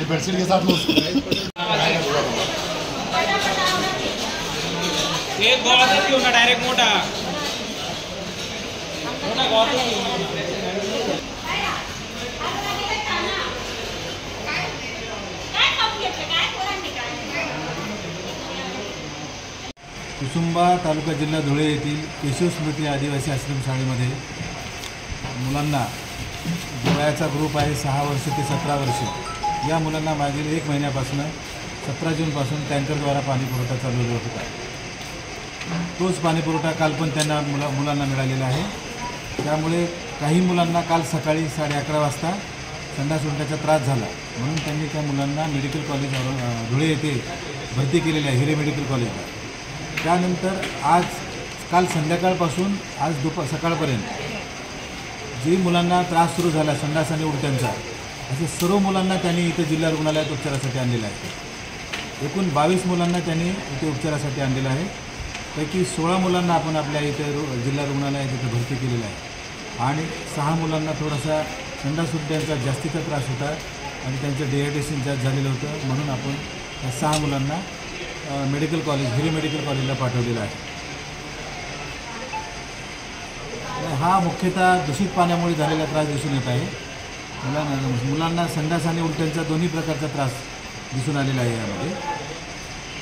Bedsheet के साथ एक गोळा क्यों ना डायरेक्ट मोटा मोटा गोळा कुसुंबा तालुका जिल्हा धुळे येथील केशव स्मृती आदिवासी आश्रमशाळेमध्ये मुलांना वयाचा ग्रुप आहे 6 वर्ष ते 17 वर्ष। या मुलांना मागील 1 महिन्यापासून 17 जूनपासून टँकरद्वारा पाणी पुरवठा चालू होता। तोच पाणी पुरवठा काल पण त्यांना मुलांना मिळालेला आहे। त्यामुळे काही मुलांना काल सकाळी 11:30 वाजता संडास उलट्याचा त्रास झाला, म्हणून त्यांनी त्या मुलांना मेडिकल कॉलेज धुळे येथे भरती केलेले आहे, हिरे मेडिकल कॉलेजला। त्यानंतर काल संध्याकाळपासून आज सकाळपर्यंत जी मुलांना त्रास सुरू झाला संडास आणि उलट्यांचा, असे सर्व मुलांना त्यांनी इथे जिल्हा रुग्णालयात उपचारासाठी आणलेलं आहे। एकूण 22 मुलांना त्यांनी इथे उपचारासाठी आणलेलं आहे। पैकी 16 मुलांना आपण आपल्या इथे जिल्हा रुग्णालयात इथे भरती केलेलं आहे आणि 6 मुलांना थोडासा संडास उलट्यांचा जास्तीचा त्रास होता आणि त्यांचं डिहायड्रेशन जास्त झालेलं होतं, म्हणून आपण या 6 मुलांना मेडिकल कॉलेज हिरे मेडिकल कॉलेजला पाठवलेला आहे। हा मुख्यतः दूषित पाण्यामुळे झालेला त्रास दिसून येत आहे। मुलांना संडास आणि उलट्यांचा दोन्ही प्रकारचा त्रास दिसून आलेला आहे यामध्ये।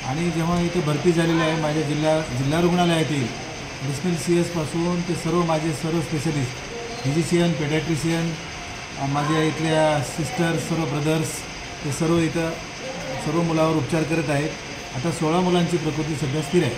आणि जेव्हा इथे भरती झालेली आहे माझ्या जिल्हा रुग्णालयातील डिस्पेन्स CS पासून ते सर्व स्पेशलिस्ट फिजिशियन, पेडियाट्रिशियन, माझ्या इथल्या सिस्टर, सर्व ब्रदर्स, ते सर्व इथं सर्व मुलावर उपचार करत आहेत। आता 16 मुलांची प्रकृती सध्या स्थिर आहे।